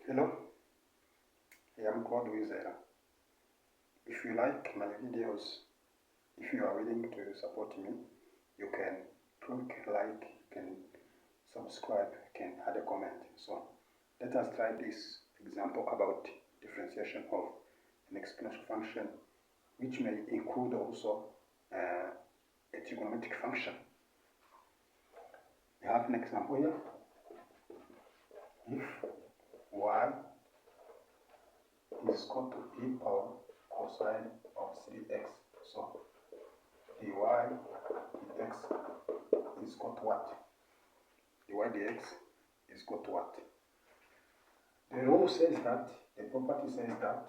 Hello, I am Claude Wizera. If you like my videos, if you are willing to support me, you can click like, you can subscribe, you can add a comment. So let us try this example about differentiation of an exponential function, which may include also a trigonometric function. We have an example here. If y is equal to e power cosine of 3x, so dy dx is equal to what? Dy dx is equal to what? The rule says that, the property says that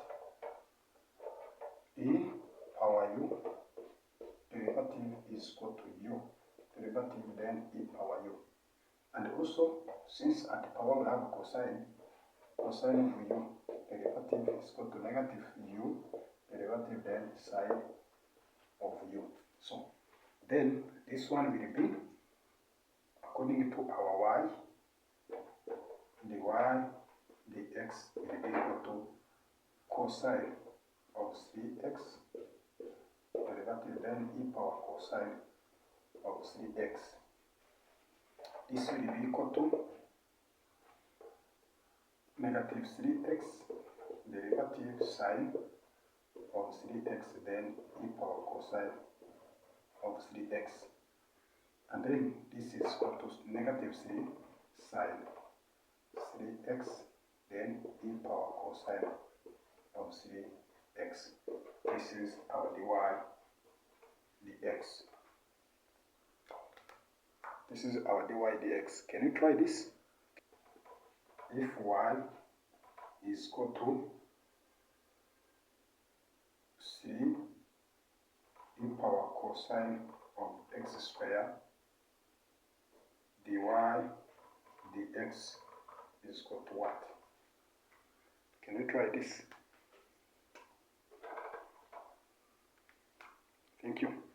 e power u derivative is equal to u derivative then e power u. And also, since at power we have cosine of u derivative is equal to negative u derivative then sine of u. So then this one will be, according to our y, the y dx will be equal to cosine of 3x derivative then e power cosine of 3x. This will be equal to negative 3x derivative sine of 3x then e power cosine of 3x. And then this is equal to negative 3 sine 3x then e power cosine of 3x. This is our dy dx. This is our dy dx. Can you try this? If y is equal to 3 e power cosine of x squared, dy dx is equal to what? Can you try this? Thank you.